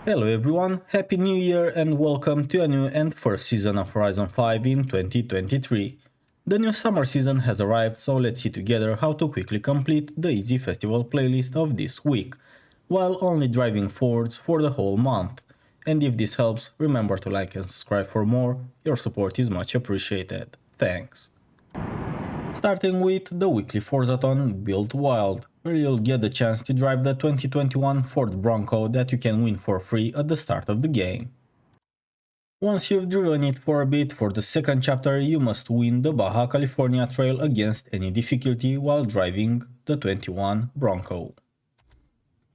Hello everyone, Happy New Year and welcome to a new and first season of Horizon 5 in 2023. The new summer season has arrived, so let's see together how to quickly complete the easy festival playlist of this week, while only driving Fords for the whole month. And if this helps, remember to like and subscribe for more, your support is much appreciated. Thanks. Starting with the weekly Forzathon Build Wild, where you'll get the chance to drive the 2021 Ford Bronco that you can win for free at the start of the game. Once you've driven it for a bit, for the second chapter you must win the Baja California Trail against any difficulty while driving the 21 Bronco.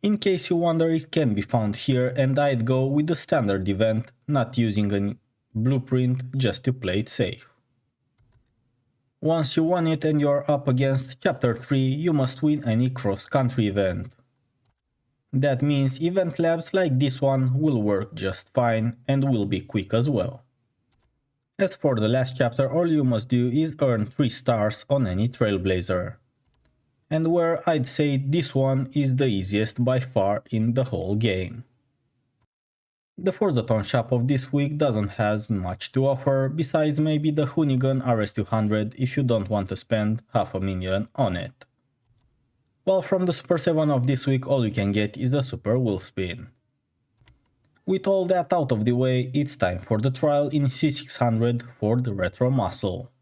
In case you wonder, it can be found here, and I'd go with the standard event, not using a blueprint just to play it safe. Once you won it and you're up against Chapter 3, you must win any cross-country event. That means event labs like this one will work just fine and will be quick as well. As for the last chapter, all you must do is earn 3 stars on any Trailblazer. And where I'd say this one is the easiest by far in the whole game. The Forzathon shop of this week doesn't have much to offer, besides maybe the Hoonigan RS200 if you don't want to spend $500,000 on it. While from the Super 7 of this week all you can get is the Super Wheel Spin. With all that out of the way, it's time for the trial in C600 Ford Retro Muscle.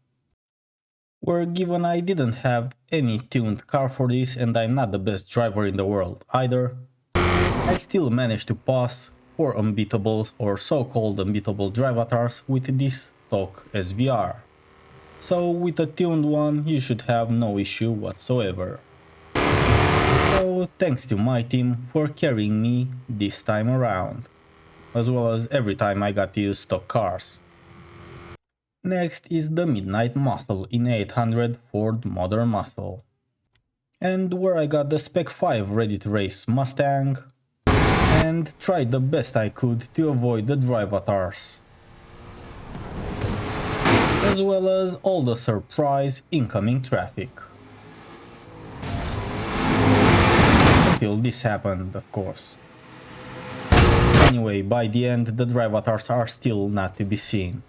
Where given I didn't have any tuned car for this and I'm not the best driver in the world either, I still managed to pass 4 unbeatables or so-called unbeatable drive avatars with this stock SVR. So with a tuned one you should have no issue whatsoever. So thanks to my team for carrying me this time around, as well as every time I got to use stock cars. Next is the Midnight Muscle in 800 Ford Modern Muscle, and where I got the Spec 5 ready to race Mustang and tried the best I could to avoid the drive avatars, as well as all the surprise incoming traffic. Until this happened, of course. Anyway, by the end the drive avatars are still not to be seen.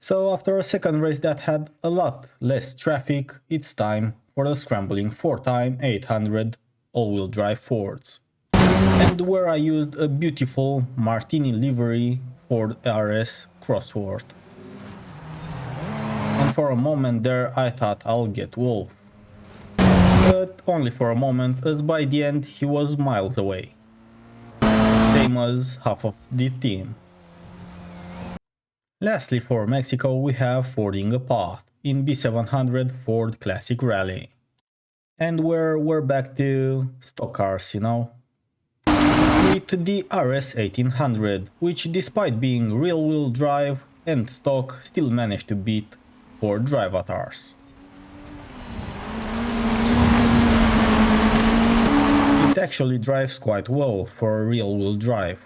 So after a second race that had a lot less traffic, it's time for the scrambling 4x 800 all-wheel drive Fords. And where I used a beautiful Martini livery Ford RS Crossworth. And for a moment there I thought I'll get Wolf. But only for a moment, as by the end he was miles away. Same as half of the team. Lastly, for Mexico we have Fording a Path in B700 Ford Classic Rally. And where we're back to stock cars, you know. With the RS 1800, which despite being rear-wheel drive and stock still managed to beat 4 drive avatars. It actually drives quite well for a rear-wheel drive.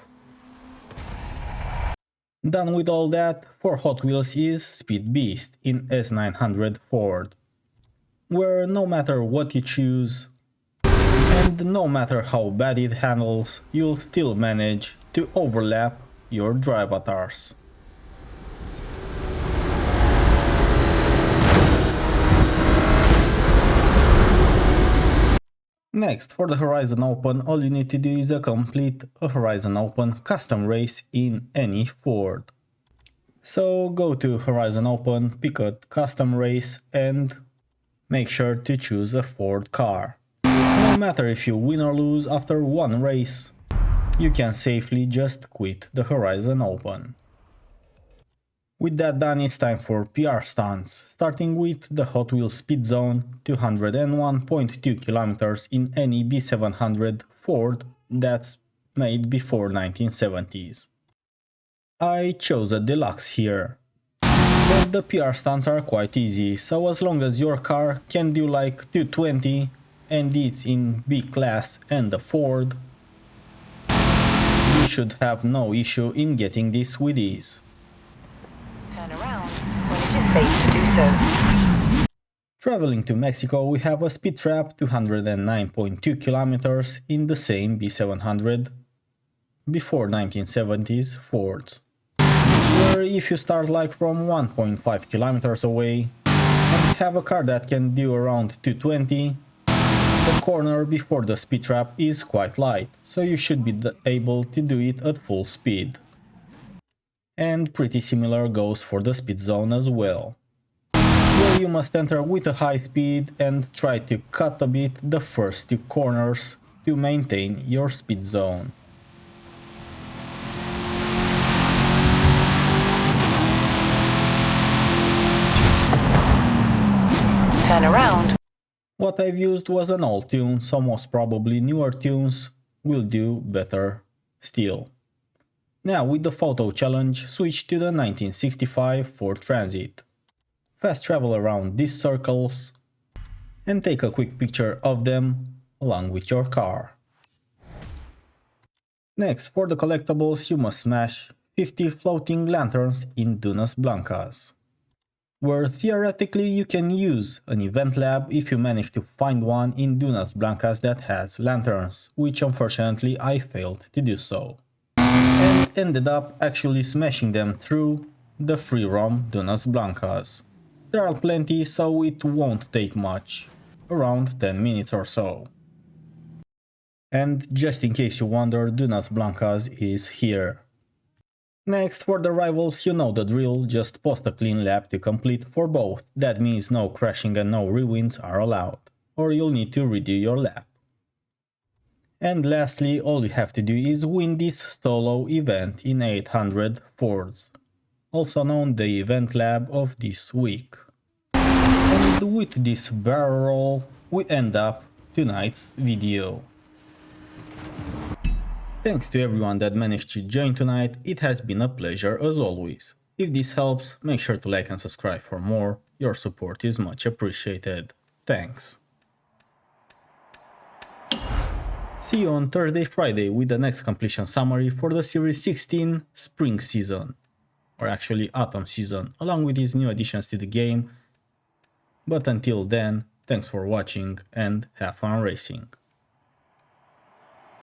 Done with all that, for Hot Wheels is Speed Beast in S900 Ford, where no matter what you choose, and no matter how bad it handles, you'll still manage to overlap your drive avatars. Next, for the Horizon Open, all you need to do is complete a Horizon Open custom race in any Ford. So go to Horizon Open, pick a custom race and make sure to choose a Ford car. No matter if you win or lose after one race, you can safely just quit the Horizon Open. With that done, it's time for PR stunts, starting with the Hot Wheels Speed Zone 201.2 km in any B700 Ford that's made before 1970s. I chose a deluxe here, but the PR stunts are quite easy, so as long as your car can do like 220 and it's in B class and a Ford, you should have no issue in getting this with ease. Turn around when it is safe to do so. Traveling to Mexico, we have a speed trap 209.2 km in the same B700 before 1970s Fords, where if you start like from 1.5 kilometers away and have a car that can do around 220, the corner before the speed trap is quite light, so you should be able to do it at full speed. And pretty similar goes for the speed zone as well, where you must enter with a high speed and try to cut a bit the first two corners to maintain your speed zone. Turn around. What I've used was an old tune, so most probably newer tunes will do better still. Now with the photo challenge, switch to the 1965 Ford Transit. Fast travel around these circles and take a quick picture of them along with your car. Next, for the collectibles, you must smash 50 floating lanterns in Dunas Blancas, where theoretically you can use an Eventlab if you manage to find one in Dunas Blancas that has lanterns, which unfortunately I failed to do so, and ended up actually smashing them through the free roam Dunas Blancas. There are plenty, so it won't take much, around 10 minutes or so. And just in case you wonder, Dunas Blancas is here. Next, for the rivals, you know the drill, just post a clean lap to complete for both. That means no crashing and no rewinds are allowed, or you'll need to redo your lap. And lastly, all you have to do is win this solo event in 800 Fords, also known the Eventlab of this week. And with this barrel roll, we end up tonight's video. Thanks to everyone that managed to join tonight, it has been a pleasure as always. If this helps, make sure to like and subscribe for more, your support is much appreciated. Thanks. See you on Thursday, Friday with the next completion summary for the Series 16 Spring Season, or actually Autumn Season, along with these new additions to the game. But until then, thanks for watching and have fun racing.